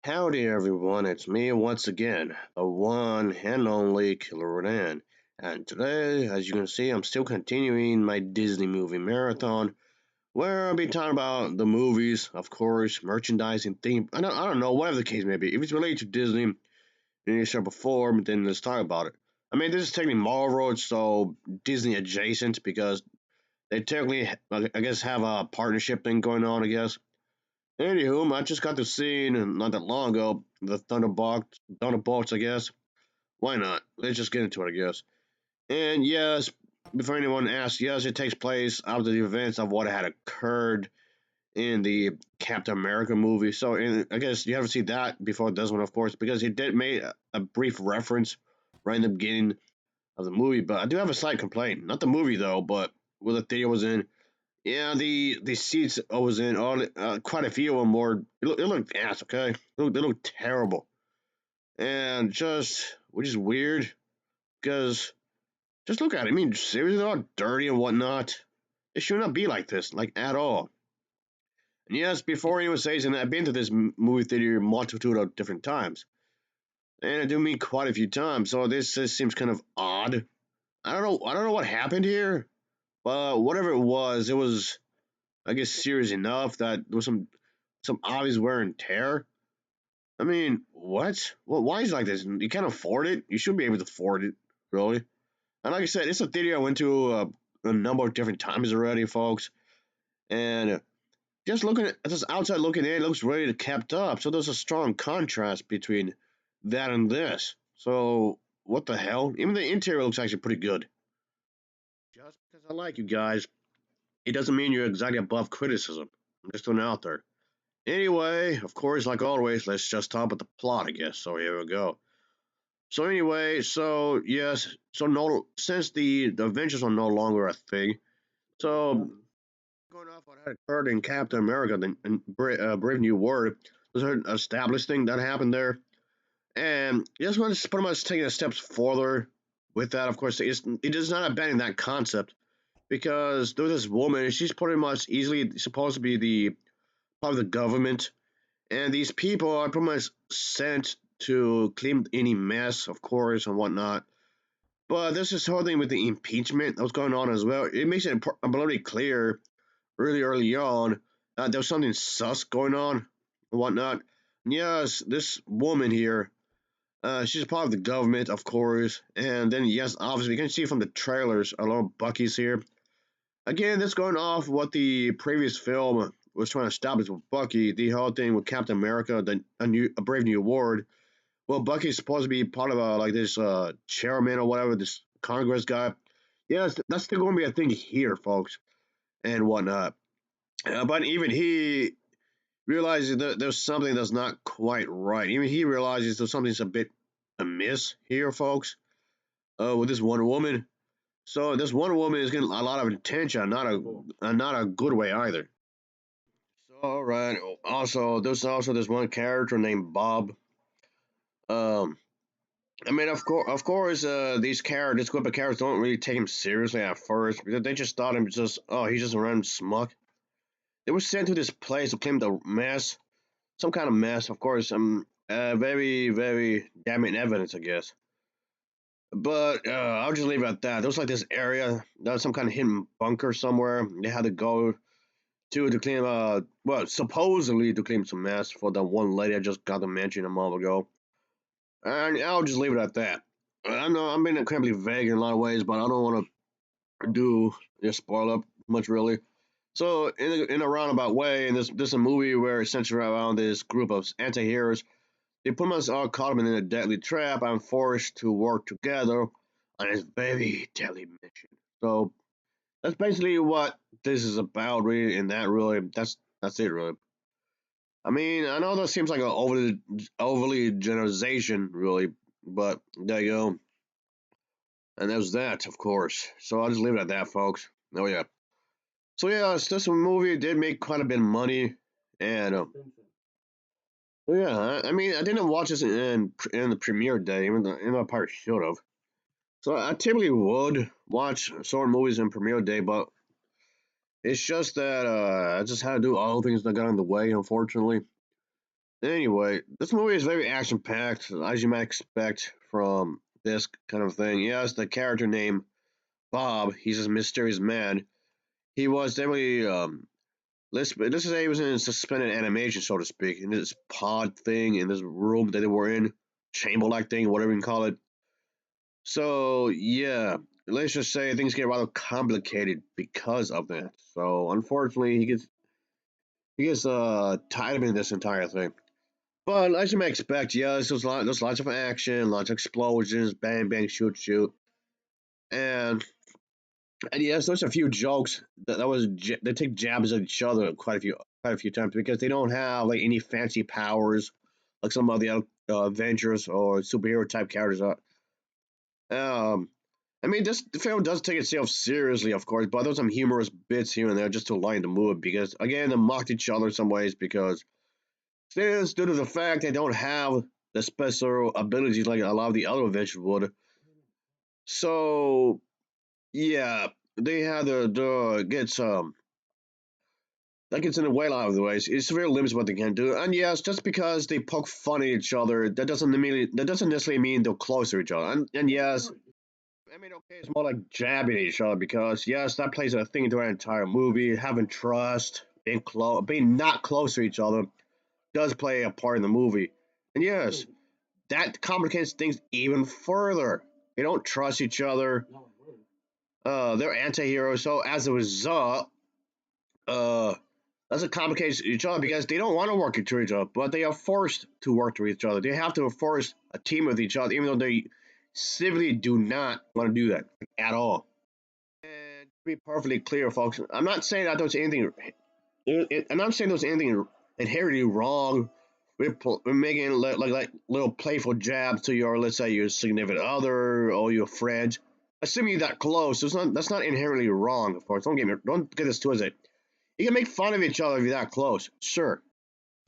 Howdy everyone, it's me once again, the one and only Killer Rodan. And today, as you can see, I'm still continuing my Disney movie marathon, where I'll be talking about the movies, of course, merchandising, theme, I don't know, whatever the case may be. If it's related to Disney, you said before, then let's talk about it. I mean, this is technically Marvel, so Disney adjacent, because they technically, I guess, have a partnership thing going on, I guess. Anywho, I just got to see not that long ago the Thunderbolts, I guess. Why not? Let's just get into it, I guess. And yes, before anyone asks, yes, it takes place after the events of what had occurred in the Captain America movie. So I guess you haven't seen that before this one, of course, because it did make a brief reference right in the beginning of the movie. But I do have a slight complaint. Not the movie though, but where the theater was in. Yeah, the seats I was in, quite a few of them were. It looked ass, okay? They looked terrible, and which is weird because just look at it. I mean, seriously, they're all dirty and whatnot. It should not be like this, like at all. And yes, before anyone says, and I've been to this movie theater a multitude of different times, and I do mean quite a few times. So this seems kind of odd. I don't know. I don't know what happened here, but whatever it was, I guess, serious enough that there was some obvious wear and tear. I mean, what? Well, why is it like this? You can't afford it. You should be able to afford it, really. And like I said, it's a theater I went to a number of different times already, folks. And just looking at just outside looking in, it looks really kept up. So there's a strong contrast between that and this. So what the hell? Even the interior looks actually pretty good. Just because I like you guys, it doesn't mean you're exactly above criticism. I'm just throwing it out there. Anyway, of course, like always, let's just talk about the plot, I guess. So here we go. So anyway, so yes, so no, since the Avengers are no longer a thing, so going off what had occurred in Captain America and Brave New World, there's an established thing that happened there, and just want to pretty much taking a steps further with that. Of course, it does not abandon that concept because there's this woman, she's pretty much easily supposed to be the part of the government. And these people are pretty much sent to clean any mess, of course, and whatnot. But this whole thing with the impeachment that was going on as well, it makes it abundantly clear really early on that there was something sus going on and whatnot. And yes, this woman here, she's part of the government, of course. And then, yes, obviously, you can see from the trailers, a lot of Bucky's here. Again, this going off what the previous film was trying to establish with Bucky, the whole thing with Captain America, a Brave New World. Well, Bucky's supposed to be part of like this chairman or whatever, this Congress guy. Yes, that's still going to be a thing here, folks, and whatnot. But even he realizes that there's something that's not quite right. Even he realizes there's something that's a bit amiss here, folks, with this one woman. So this one woman is getting a lot of attention, not a good way either. So, all right. Also, there's this one character named Bob. Um, I mean, this group of characters don't really take him seriously at first because they just thought him just, oh, he's just a random schmuck. They were sent to this place to claim the mess, some kind of mess, of course. Very, very damning evidence, I guess. But I'll just leave it at that. There was like this area, there was some kind of hidden bunker somewhere. They had to go to claim well, supposedly to claim some mess for the one lady I just got to mention a moment ago. And I'll just leave it at that. I know I'm being incredibly vague in a lot of ways, but I don't want to just spoil up much really. So in a roundabout way, in this is a movie where it's centered around this group of anti-heroes. They put us all caught them in a deadly trap and forced to work together on this very deadly mission. So that's basically what this is about, really. And that really, that's it, really. I mean, I know that seems like an overly generalization, really, but there you go. And there's that, of course. So I'll just leave it at that, folks. Oh yeah. So yeah, this movie did make quite a bit of money, and yeah, I mean, I didn't watch this in the premiere day, even though I probably should have. So I typically would watch certain movies in premiere day, but It's just that I just had to do all the things that got in the way, unfortunately. Anyway, this movie is very action packed, as you might expect from this kind of thing. Yes, the character named Bob, he's a mysterious man. He was definitely let's say he was in suspended animation, so to speak, in this pod thing, in this room that they were in, chamber like thing, whatever you can call it. So yeah, let's just say things get rather complicated because of that. So unfortunately, he gets tied up in this entire thing. But as you may expect, yes, there's lots of action, lots of explosions, bang bang, shoot shoot, and yes, there's a few jokes they take jabs at each other quite a few times because they don't have like any fancy powers like some of the other Avengers or superhero type characters are. Um, I mean, this the film does take itself seriously, of course, but there's some humorous bits here and there just to lighten the mood because again, they mocked each other in some ways because since due to the fact they don't have the special abilities like a lot of the other Avengers would, so yeah, they had to get some. That gets in the way a lot of the ways. It's very limited what they can do. And yes, just because they poke fun at each other, that doesn't necessarily mean they're close to each other. And yes, I mean okay, it's more like jabbing at each other because yes, that plays a thing throughout the entire movie. Having trust, being not close to each other does play a part in the movie. And yes, that complicates things even further. They don't trust each other. They're anti-heroes, so as a result, uh, that's a complicates each other because they don't want to work with each other, but they are forced to work with each other. They have to force a team with each other, even though they simply do not want to do that at all. And to be perfectly clear, folks, I'm not saying that there's anything. I'm not saying there's anything inherently wrong with making like little playful jabs to your, let's say, your significant other or your friend. Assuming you're that close, that's not inherently wrong. Of course, don't get this twisted. You can make fun of each other if you're that close, sure.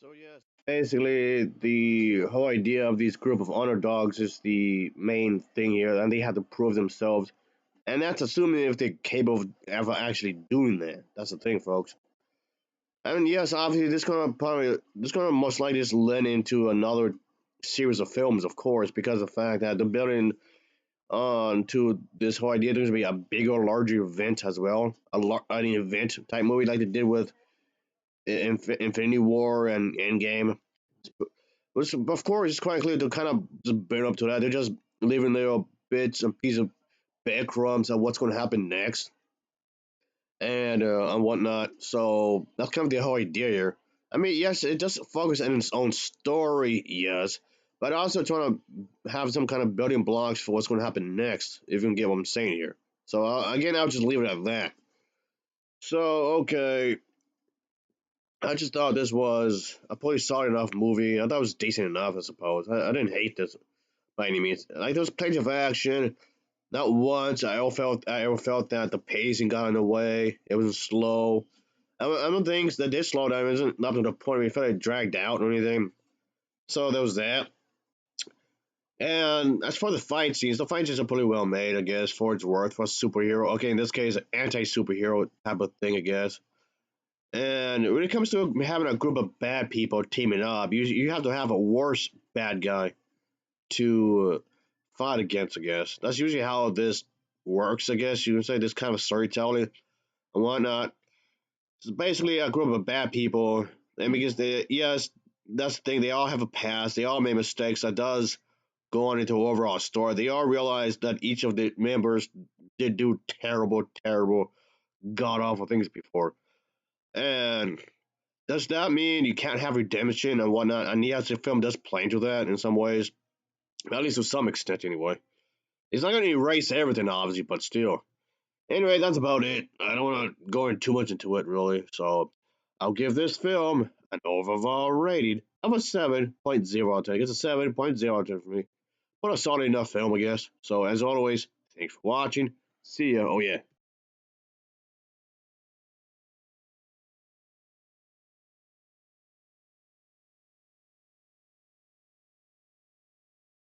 So yes, basically the whole idea of these group of underdogs is the main thing here, and they have to prove themselves, and that's assuming if they're capable of ever actually doing that. That's the thing, folks. I mean, yes, obviously this gonna most likely just lend into another series of films, of course, because of the fact that they're building on to this whole idea there's gonna be a bigger, larger event as well, an event type movie like they did with Infinity War and Endgame. Which, of course, it's quite clear to kind of just build up to that. They're just leaving little bits and pieces of breadcrumbs on what's going to happen next and whatnot. So that's kind of the whole idea here. I mean, yes, it does focus on its own story, yes, but also trying to have some kind of building blocks for what's going to happen next, if you can get what I'm saying here. So, again, I'll just leave it at that. So, okay, I just thought this was a pretty solid enough movie. I thought it was decent enough, I suppose. I didn't hate this by any means. Like there was plenty of action. Not once I ever felt that the pacing got in the way. It was slow. I don't think that this slow down isn't not to the point where you felt it dragged out or anything. So there was that. And as for the fight scenes are pretty well made, I guess, for its worth for a superhero. Okay, in this case, an anti-superhero type of thing, I guess. And when it comes to having a group of bad people teaming up, you have to have a worse bad guy to fight against, I guess. That's usually how this works, I guess. You can say this kind of storytelling and whatnot. It's basically a group of bad people, and because yes, that's the thing, they all have a past, they all made mistakes. That does go on into overall story. They all realize that each of the members did do terrible, terrible, god awful things before. And does that mean you can't have redemption and whatnot? And yes, the film does play into that in some ways, at least to some extent, anyway. It's not going to erase everything, obviously, but still. Anyway, that's about it. I don't want to go in too much into it, really. So I'll give this film an overall rating of a 7.0 out of 10. It's a 7.0 out of 10 for me. But a solid enough film, I guess. So as always, thanks for watching. See ya. Oh yeah,